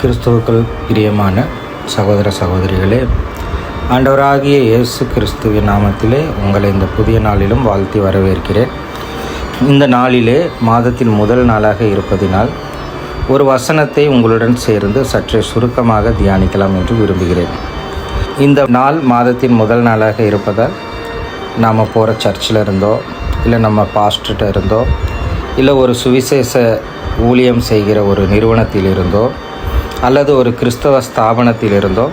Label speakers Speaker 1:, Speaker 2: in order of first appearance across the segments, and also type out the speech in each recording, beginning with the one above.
Speaker 1: கிறிஸ்துவுக்குள் பிரியமான சகோதர சகோதரிகளே, ஆண்டவராகிய இயேசு கிறிஸ்துவின் நாமத்திலே உங்களை இந்த புதிய நாளிலும் வாழ்த்தி வரவேற்கிறேன். இந்த நாளிலே மாதத்தின் முதல் நாளாக இருப்பதினால் ஒரு வசனத்தை உங்களுடன் சேர்ந்து சற்றே சுருக்கமாக தியானிக்கலாம் என்று விரும்புகிறேன். இந்த நாள் மாதத்தின் முதல் நாளாக இருப்பதால் நாம் போகிற சர்ச்சில் இருந்தோ, இல்லை நம்ம பாஸ்டர்கிட்ட இருந்தோ, இல்லை ஒரு சுவிசேஷ ஊழியம் செய்கிற ஒரு நிறுவனத்தில் இருந்தோ, அல்லது ஒரு கிறிஸ்தவ ஸ்தாபனத்தில் இருந்தோ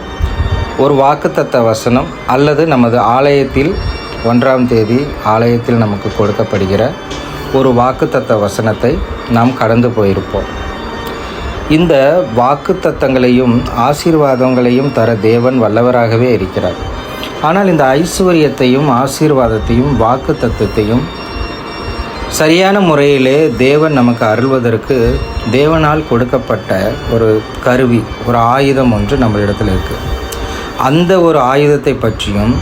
Speaker 1: ஒரு வாக்குத்தத்த வசனம் அல்லது நமது ஆலயத்தில் 1ஆம் தேதி ஆலயத்தில் நமக்கு கொடுக்கப்படுகிற ஒரு வாக்குத்தத்த வசனத்தை நாம் கடந்து போயிருப்போம். இந்த வாக்குத்தத்தங்களையும் ஆசீர்வாதங்களையும் தர தேவன் வல்லவராகவே இருக்கிறார். ஆனால் இந்த ஐஸ்வர்யத்தையும் ஆசீர்வாதத்தையும் வாக்குத்தத்தத்தையும் சரியான முறையிலே தேவன் நமக்கு அருள்வதற்கு தேவனால் கொடுக்கப்பட்ட ஒரு கருவி, ஒரு ஆயுதம் ஒன்று நம்மளிடத்தில் இருக்குது. அந்த ஒரு ஆயுதத்தை பற்றியும்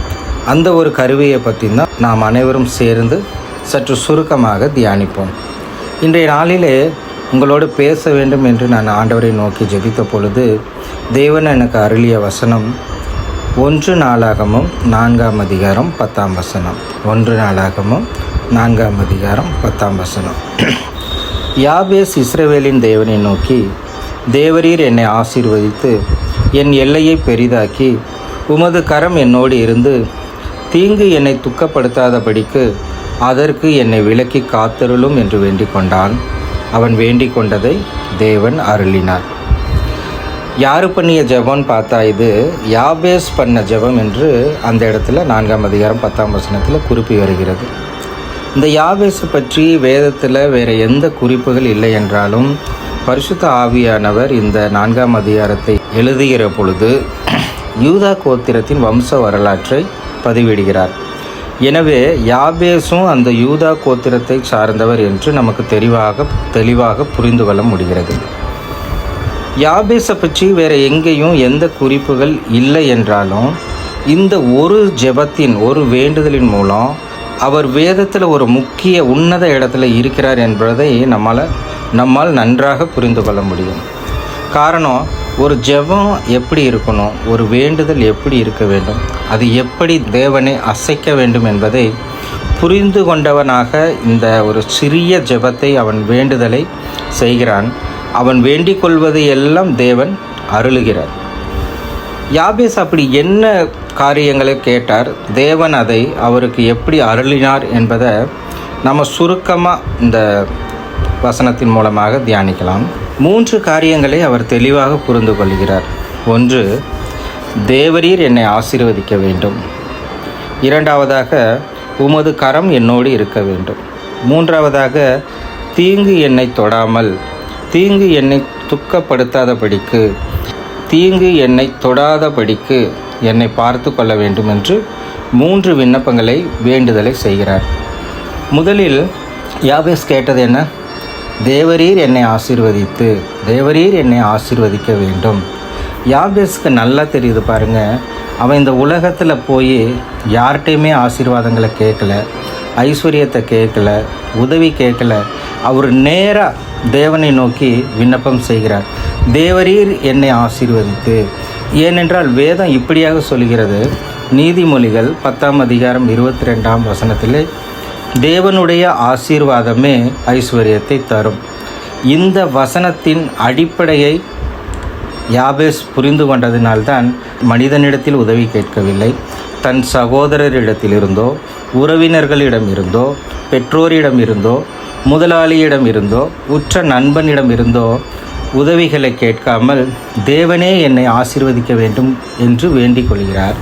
Speaker 1: அந்த ஒரு கருவியை பற்றியும் தான் நாம் அனைவரும் சேர்ந்து சற்று சுருக்கமாக தியானிப்போம். இன்றைய நாளிலே உங்களோடு பேச வேண்டும் என்று நான் ஆண்டவரை நோக்கி ஜெபித்த பொழுது தேவன் எனக்கு அருளிய வசனம் 1 நாளாகமம் 4ஆம் அதிகாரம் 10ஆம் வசனம். 1 நாளாகமம் 4ஆம் அதிகாரம் 10ஆம் வசனம். யாபேஸ் இஸ்ரவேலின் தேவனை நோக்கி, தேவரீர் என்னை ஆசீர்வதித்து என் எல்லையை பெரிதாக்கி உமது கரம் என்னோடு இருந்து தீங்கு என்னை துக்கப்படுத்தாதபடிக்கு அதற்கு என்னை விலக்கி காத்தருளும் என்று வேண்டிக் கொண்டான். அவன் வேண்டிக் கொண்டதை தேவன் அருளினார். யாரு பண்ணிய ஜெபம்னு பார்த்தா இது யாபேஸ் பண்ண ஜெபம் என்று அந்த இடத்துல 4ஆம் அதிகாரம் 10ஆம் வசனத்தில் குறிப்பி வருகிறது. இந்த யாபேஸை பற்றி வேதத்தில் வேறு எந்த குறிப்புகள் இல்லை என்றாலும் பரிசுத்த ஆவியானவர் இந்த 4ஆம் அதிகாரத்தை எழுதுகிற பொழுது யூதா கோத்திரத்தின் வம்ச வரலாற்றை பதிவிடுகிறார். எனவே யாபேஸும் அந்த யூதா கோத்திரத்தை சார்ந்தவர் என்று நமக்கு தெளிவாக புரிந்து கொள்ள முடிகிறது. யாபேஸை பற்றி வேறு எங்கேயும் எந்த குறிப்புகள் இல்லை என்றாலும் இந்த ஒரு ஜெபத்தின் ஒரு வேண்டுதலின் மூலம் அவர் வேதத்தில் ஒரு முக்கிய உன்னத இடத்துல இருக்கிறார் என்பதை நம்மால் நன்றாக புரிந்து கொள்ள முடியும். காரணம், ஒரு ஜெபம் எப்படி இருக்கணும், ஒரு வேண்டுதல் எப்படி இருக்க வேண்டும், அது எப்படி தேவனை அசைக்க வேண்டும் என்பதை புரிந்து கொண்டவனாக இந்த ஒரு சிறிய ஜெபத்தை அவன் வேண்டுதலை செய்கிறான். அவன் வேண்டிக் கொள்வதை எல்லாம் தேவன் அருளுகிறார். யாபேஸ் அப்படி என்ன காரியங்களை கேட்டார், தேவன் அதை அவருக்கு எப்படி அருளினார் என்பதை நம்ம சுருக்கமாக இந்த வசனத்தின் மூலமாக தியானிக்கலாம். 3 காரியங்களை அவர் தெளிவாக புரிந்து கொள்கிறார். 1, தேவரீர் என்னை ஆசீர்வதிக்க வேண்டும். 2ஆவதாக, உமது கரம் என்னோடு இருக்க வேண்டும். 3ஆவதாக, தீங்கு என்னை தொடாமல், தீங்கு என்னை துக்கப்படுத்தாதபடிக்கு, தீங்கு என்னை தொடாதபடிக்கு என்னை பார்த்து கொள்ள வேண்டும் என்று 3 விண்ணப்பங்களை வேண்டுதலை செய்கிறார். முதலில் யாபேஸ் கேட்டது என்ன? தேவரீர் என்னை ஆசீர்வதித்து, தேவரீர் என்னை ஆசீர்வதிக்க வேண்டும். யாபேஸ்க்கு நல்லா தெரியுது பாருங்க, அவன் இந்த உலகத்தில் போய் யார்கிட்டையுமே ஆசீர்வாதங்களை கேட்கல, ஐஸ்வர்யத்தை கேட்கல, உதவி கேட்கல. அவர் நேராக தேவனை நோக்கி விண்ணப்பம் செய்கிறார். தேவரீர் என்னை ஆசீர்வதித்து. ஏனென்றால் வேதம் இப்படியாக சொல்கிறது. நீதிமொழிகள் 10ஆம் அதிகாரம் 22ஆம் வசனத்தில் தேவனுடைய ஆசீர்வாதமே ஐஸ்வர்யத்தை தரும். இந்த வசனத்தின் அடிப்படையை யாபேஸ் புரிந்து கொண்டதினால்தான் மனிதனிடத்தில் உதவி கேட்கவில்லை, தன் சகோதரரிடத்தில் இருந்தோ, உறவினர்களிடம் இருந்தோ, பெற்றோரிடம் இருந்தோ, முதலாளியிடம் இருந்தோ, உற்ற நண்பனிடம் இருந்தோ உதவிகளை கேட்காமல் தேவனே என்னை ஆசீர்வதிக்க வேண்டும் என்று வேண்டிக் கொள்கிறார்.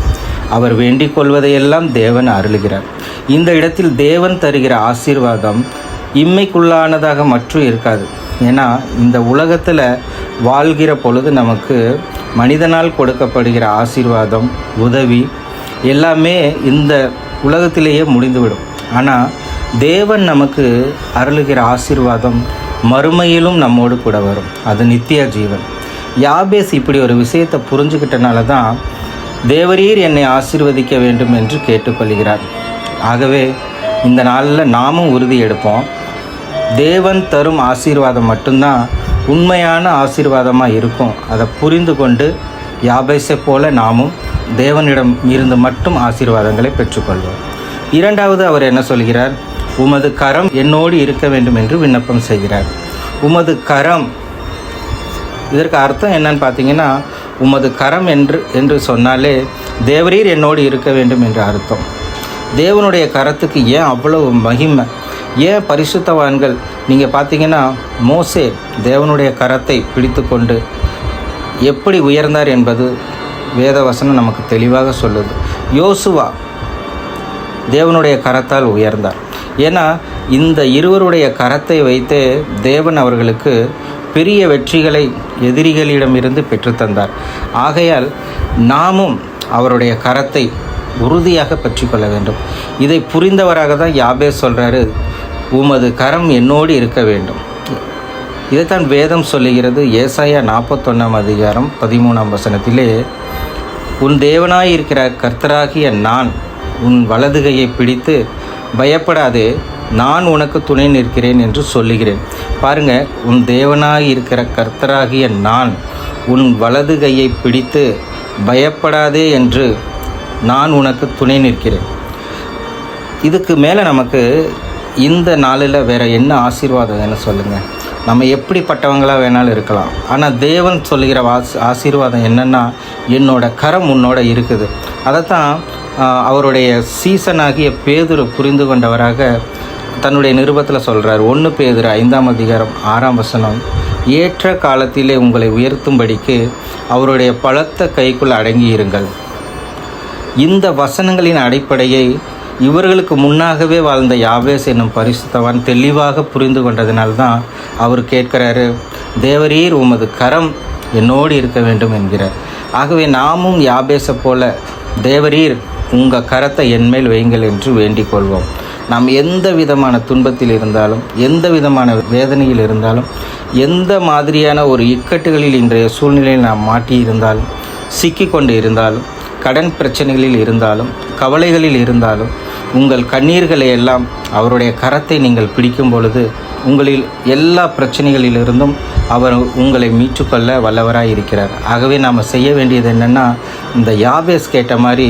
Speaker 1: அவர் வேண்டிக் கொள்வதையெல்லாம் தேவன் அருளுகிறார். இந்த இடத்தில் தேவன் தருகிற ஆசீர்வாதம் இம்மைக்குள்ளானதாக மட்டும் இருக்காது. ஏன்னா இந்த உலகத்தில் வாழ்கிற பொழுது நமக்கு மனிதனால் கொடுக்கப்படுகிற ஆசீர்வாதம், உதவி எல்லாமே இந்த உலகத்திலேயே முடிந்துவிடும். ஆனால் தேவன் நமக்கு அருளுகிற ஆசீர்வாதம் மறுமையிலும் நம்மோடு கூட வரும். அது நித்திய ஜீவன். யாபேஸ் இப்படி ஒரு விஷயத்தை புரிஞ்சுக்கிட்டனால தான் தேவரீர் என்னை ஆசீர்வதிக்க வேண்டும் என்று கேட்டுக்கொள்கிறார். ஆகவே இந்த நாளில் நாமும் உறுதி எடுப்போம். தேவன் தரும் ஆசீர்வாதம் மட்டும்தான் உண்மையான ஆசீர்வாதமாக இருக்கும். அதை புரிந்து கொண்டு யாபேசை போல நாமும் தேவனிடம் இருந்து மட்டும் ஆசீர்வாதங்களை பெற்றுக்கொள்வோம். இரண்டாவது அவர் என்ன சொல்கிறார்? உமது கரம் என்னோடு இருக்க வேண்டும் என்று விண்ணப்பம் செய்கிறார். உமது கரம், இதற்கு அர்த்தம் என்னன்னு பார்த்தீங்கன்னா, உமது கரம் என்று சொன்னாலே தேவரீர் என்னோடு இருக்க வேண்டும் என்று அர்த்தம். தேவனுடைய கரத்துக்கு ஏன் அவ்வளவு மகிமை, ஏன் பரிசுத்தவான்கள்? நீங்கள் பார்த்தீங்கன்னா மோசே தேவனுடைய கரத்தை பிடித்து கொண்டு எப்படி உயர்ந்தார் என்பது வேதவசனம் நமக்கு தெளிவாக சொல்லுது. யோசுவா தேவனுடைய கரத்தால் உயர்ந்தார். ஏன்னா இந்த இருவருடைய கரத்தை வைத்து தேவன் அவர்களுக்கு பெரிய வெற்றிகளை எதிரிகளிடமிருந்து பெற்றுத்தந்தார். ஆகையால் நாமும் அவருடைய கரத்தை உறுதியாக பற்றி கொள்ள வேண்டும். இதை புரிந்தவராக தான் யாபேஸ் சொல்கிறாரு, உமது கரம் என்னோடு இருக்க வேண்டும். இதைத்தான் வேதம் சொல்லுகிறது. ஏசாயா 41:13 உன் தேவனாயிருக்கிற கர்த்தராகிய நான் உன் வலதுகையை பிடித்து பயப்படாதே, நான் உனக்கு துணை நிற்கிறேன் என்று சொல்லுகிறேன். பாருங்கள், உன் தேவனாயிருக்கிற கர்த்தராகிய நான் உன் வலதுகையை பிடித்து பயப்படாதே என்று நான் உனக்கு துணை நிற்கிறேன். இதுக்கு மேலே நமக்கு இந்த நாளில் வேறு என்ன ஆசீர்வாதம் என்ன சொல்லுங்கள்? நம்ம எப்படிப்பட்டவங்களாக வேணாலும் இருக்கலாம். ஆனால் தேவன் சொல்லுகிற ஆசீர்வாதம் என்னென்னா, என்னோட கரம் உன்னோட இருக்குது. அதைத்தான் அவருடைய சீசனாகிய பேதுரு புரிந்து கொண்டவராக தன்னுடைய நிருபத்தில் சொல்கிறார். 1 பேதுரு 5:6 ஏற்ற காலத்திலே உங்களை உயர்த்தும்படிக்கு அவருடைய பலத்த கைக்குள் அடங்கியிருங்கள். இந்த வசனங்களின் அடிப்படையை இவர்களுக்கு முன்னாகவே வாழ்ந்த யாபேஸ் என்னும் பரிசுத்தவான் தெளிவாக புரிந்து கொண்டதினால்தான் அவர் கேட்கிறாரு, தேவரீர் உமது கரம் என்னோடு இருக்க வேண்டும் என்கிறார். ஆகவே நாமும் யாபேசை போல தேவரீர் உங்கள் கரத்தை என்மேல் வையுங்கள் என்று வேண்டிக் கொள்வோம். நாம் எந்த விதமான துன்பத்தில் இருந்தாலும், எந்த விதமான வேதனையில் இருந்தாலும், எந்த மாதிரியான ஒரு இக்கட்டுகளில் இன்றைய சூழ்நிலையில் நாம் மாட்டியிருந்தாலும், சிக்கிக்கொண்டு இருந்தாலும், கடன் பிரச்சனைகளில் இருந்தாலும், கவலைகளில் இருந்தாலும், உங்கள் கண்ணீர்களை எல்லாம் அவருடைய கரத்தை நீங்கள் பிடிக்கும் பொழுது உங்களில் எல்லா பிரச்சனைகளிலிருந்தும் அவர் உங்களை மீட்டுக்கொள்ள வல்லவராய் இருக்கிறார். ஆகவே நாம் செய்ய வேண்டியது என்னென்னா, இந்த யாபேஸ் கேட்ட மாதிரி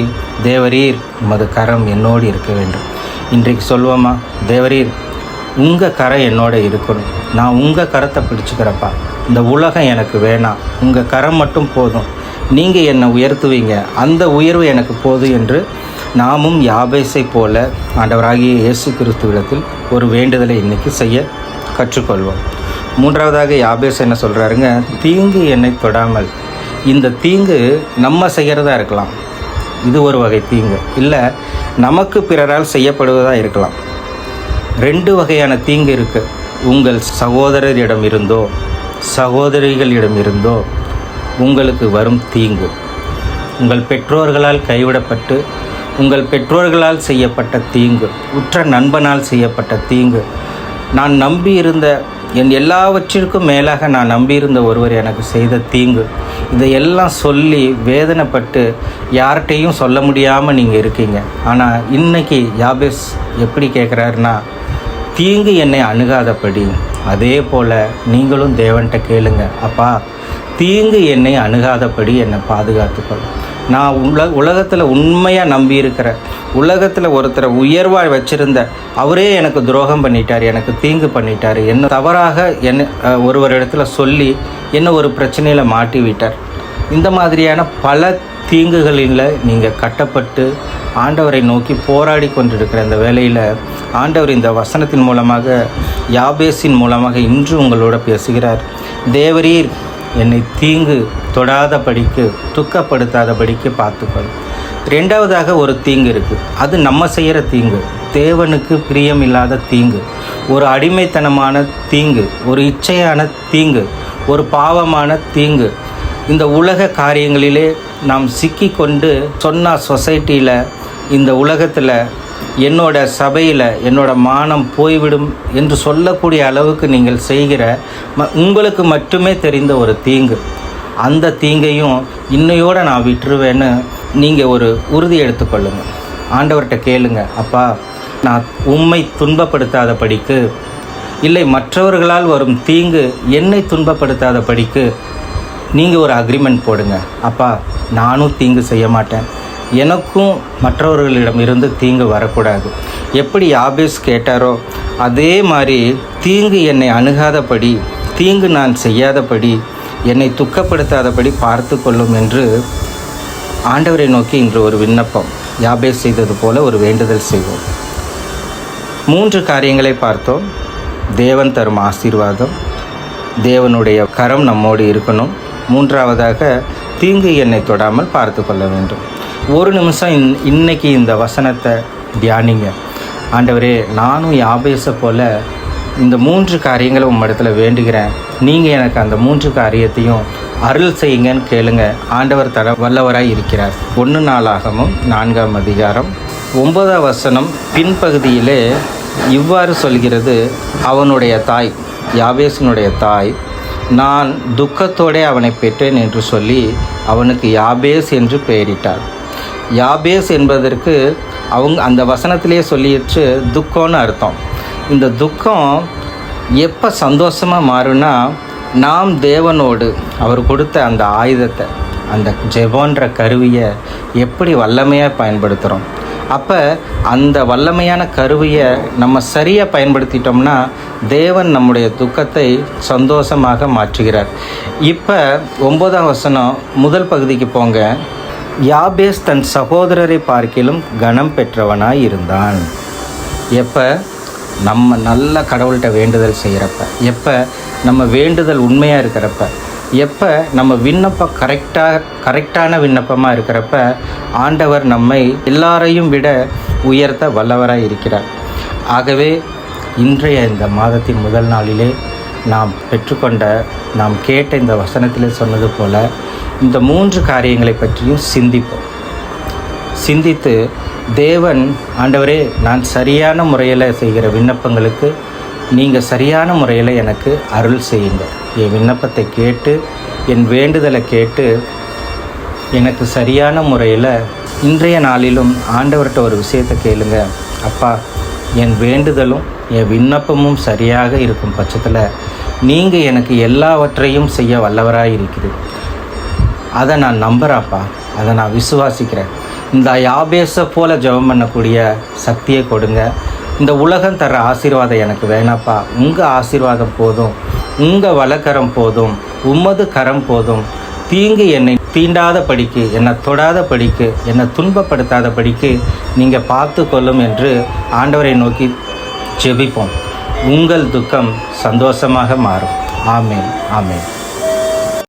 Speaker 1: தேவரீர் உமது கரம் என்னோடு இருக்க வேண்டும். இன்றைக்கு சொல்வோமா, தேவரீர் உங்கள் கரம் என்னோட இருக்கணும், நான் உங்கள் கரத்தை பிடிச்சிக்கிறப்பா, இந்த உலகம் எனக்கு வேணாம், உங்கள் கரம் மட்டும் போதும், நீங்கள் என்னை உயர்த்துவீங்க, அந்த உயர்வு எனக்கு போதும் என்று நாமும் யாபேசை போல ஆண்டவராகிய இயேசு கிறிஸ்துவிடத்தில் ஒரு வேண்டுதலை இன்றைக்கி செய்ய கற்றுக்கொள்வோம். மூன்றாவதாக யாபேஸ் என்ன சொல்கிறாருங்க, தீங்கு என்னை தொடாமல். இந்த தீங்கு நம்ம செய்கிறதா இருக்கலாம், இது ஒரு வகை தீங்கு. இல்லை நமக்கு பிறரால் செய்யப்படுவதாக இருக்கலாம். 2 வகையான தீங்கு இருக்குது. உங்கள் சகோதரரிடமிருந்தோ சகோதரிகளிடமிருந்தோ உங்களுக்கு வரும் தீங்கு, உங்கள் பெற்றோர்களால் கைவிடப்பட்டு உங்கள் பெற்றோர்களால் செய்யப்பட்ட தீங்கு, உற்ற நண்பனால் செய்யப்பட்ட தீங்கு, நான் நம்பியிருந்த என் எல்லாவற்றிற்கும் மேலாக நான் நம்பியிருந்த ஒருவர் எனக்கு செய்த தீங்கு, இதையெல்லாம் சொல்லி வேதனைப்பட்டு யார்கிட்டையும் சொல்ல முடியாமல் நீங்கள் இருக்கீங்க. ஆனால் இன்றைக்கி யாபேஸ் எப்படி கேட்குறாருன்னா, தீங்கு என்னை அணுகாதபடி அதே போல் நீங்களும் தேவன்கிட்ட கேளுங்க, அப்பா தீங்கு என்னை அணுகாதபடி என்னை பாதுகாத்துக்கொள். நான் உலகத்தில் உண்மையாக நம்பியிருக்கிற, உலகத்தில் ஒருத்தரை உயர்வாக வச்சுருந்த அவரே எனக்கு துரோகம் பண்ணிட்டார், எனக்கு தீங்கு பண்ணிட்டார், என்ன தவறாக ஒருவரிடத்துல சொல்லி என்ன ஒரு பிரச்சனையில் மாட்டி விட்டார். இந்த மாதிரியான பல தீங்குகளில் நீங்கள் கட்டப்பட்டு ஆண்டவரை நோக்கி போராடி கொண்டிருக்கிற இந்த வேளையில் ஆண்டவர் இந்த வசனத்தின் மூலமாக யாபேஸின் மூலமாக இன்று உங்களோட பேசுகிறார். தேவரீர் என்னை தீங்கு தொடாதபடிக்கு, துக்கப்படுத்தாதபடிக்கு பார்த்துக்கொள். 2வதாக ஒரு தீங்கு இருக்குது, அது நம்ம செய்கிற தீங்கு, தேவனுக்கு பிரியமில்லாத தீங்கு, ஒரு அடிமைத்தனமான தீங்கு, ஒரு இச்சையான தீங்கு, ஒரு பாவமான தீங்கு. இந்த உலக காரியங்களிலே நாம் சிக்கிக்கொண்டு சொன்னால் சொசைட்டியில், இந்த உலகத்தில், என்னோட சபையில் என்னோட மானம் போய்விடும் என்று சொல்லக்கூடிய அளவுக்கு நீங்கள் செய்கிற உங்களுக்கு மட்டுமே தெரிந்த ஒரு தீங்கு, அந்த தீங்கையும் இன்னையோடு நான் விட்டுருவேன்னு நீங்கள் ஒரு உறுதி எடுத்துக்கொள்ளுங்கள். ஆண்டவர்கிட்ட கேளுங்க, அப்பா நான் உம்மை துன்பப்படுத்தாதபடிக்கு இல்லை மற்றவர்களால் வரும் தீங்கு என்னை துன்பப்படுத்தாத படிக்கு நீங்கள் ஒரு அக்ரிமெண்ட் போடுங்க. அப்பா, நானும் தீங்கு செய்ய மாட்டேன், எனக்கும் மற்றவர்களிடம் இருந்து தீங்கு வரக்கூடாது. எப்படி யாபேஸ் கேட்டாரோ அதே மாதிரி தீங்கு என்னை அணுகாதபடி, தீங்கு நான் செய்யாதபடி, என்னை துக்கப்படுத்தாதபடி பார்த்து கொள்ளும் என்று ஆண்டவரை நோக்கி இன்று ஒரு விண்ணப்பம், யாபேஸ் செய்தது போல ஒரு வேண்டுதல் செய்வோம். 3 காரியங்களை பார்த்தோம். தேவன் தரும் ஆசீர்வாதம், தேவனுடைய கரம் நம்மோடு இருக்கணும். 3வதாக தீங்கு என்னை தொடாமல் பார்த்து கொள்ள வேண்டும். ஒரு நிமிஷம் இன்னைக்கு இந்த வசனத்தை தியானிங்க. ஆண்டவரே, நானும் யாபேஸை போல இந்த 3 காரியங்களை உம்மிடத்துல வேண்டுகிறேன், நீங்கள் எனக்கு அந்த 3 காரியத்தையும் அருள் செய்யுங்கன்னு கேளுங்க. ஆண்டவர் தர வல்லவராய் இருக்கிறார். 1 நாளாகமம் 4ஆம் அதிகாரம் 9ஆம் வசனம் பின்பகுதியிலே இவ்வாறு சொல்கிறது. அவனுடைய தாய், யாபேசினுடைய தாய், நான் துக்கத்தோடே அவனை பெற்றேன் என்று சொல்லி அவனுக்கு யாபேஸ் என்று பெயரிட்டார். யாபேஸ் என்பதற்கு அந்த வசனத்திலே சொல்லிட்டு துக்கம்னு அர்த்தம். இந்த துக்கம் எப்போ சந்தோஷமாக மாறுனா, நாம் தேவனோடு அவர் கொடுத்த அந்த ஆயுதத்தை, அந்த ஜெபம்ன்ற கருவியை எப்படி வல்லமையாக பயன்படுத்துகிறோம். அப்போ அந்த வல்லமையான கருவியை நம்ம சரியாக பயன்படுத்திட்டோம்னா தேவன் நம்முடைய துக்கத்தை சந்தோஷமாக மாற்றுகிறார். இப்போ 9ஆம் வசனம் முதல் பகுதிக்கு போங்க. யாபேஸ் தன் சகோதரரை பார்க்கிலும் கனம் பெற்றவனாய் இருந்தான். எப்போ நம்ம நல்ல கடவுள்கிட்ட வேண்டுதல் செய்கிறப்ப, எப்போ நம்ம வேண்டுதல் உண்மையாக இருக்கிறப்ப, எப்போ நம்ம விண்ணப்பம் கரெக்டான விண்ணப்பமாக இருக்கிறப்ப ஆண்டவர் நம்மை எல்லாரையும் விட உயர்த்த வல்லவராக இருக்கிறார். ஆகவே இன்றைய இந்த மாதத்தின் முதல் நாளிலே நாம் பெற்றுக்கொண்ட, நாம் கேட்ட இந்த வசனத்திலே சொன்னது போல் இந்த 3 காரியங்களை பற்றியும் சிந்தித்து தேவன், ஆண்டவரே, நான் சரியான முறையில் செய்கிற விண்ணப்பங்களுக்கு நீங்கள் சரியான முறையில் எனக்கு அருள் செய்யுங்க. என் விண்ணப்பத்தை கேட்டு, என் வேண்டுதலை கேட்டு எனக்கு சரியான முறையில் இன்றைய நாளிலும் ஆண்டவர்கிட்ட ஒரு விஷயத்தை கேளுங்க. அப்பா, என் வேண்டுதலும் என் விண்ணப்பமும் சரியாக இருக்கும் பட்சத்தில் நீங்கள் எனக்கு எல்லாவற்றையும் செய்ய வல்லவராக இருக்குது. அதை நான் நம்புகிறேன்ப்பா, அதை நான் விசுவாசிக்கிறேன். இந்த யாபேஸை போல் ஜெபம் பண்ணக்கூடிய சக்தியை கொடுங்க. இந்த உலகம் தர ஆசீர்வாதம் எனக்கு வேணாப்பா, உங்கள் ஆசீர்வாதம் போதும், உங்கள் வலக்கரம் போதும், உமது கரம் போதும். தீங்கு என்னை தீண்டாத படிக்கு, என்னை தொடாத படிக்கு, என்னை துன்பப்படுத்தாத படிக்கு நீங்கள் பார்த்து கொள்ளும் என்று ஆண்டவரை நோக்கி ஜெபிப்போம். உங்கள் துக்கம் சந்தோஷமாக மாறும். ஆமேன், ஆமேன்.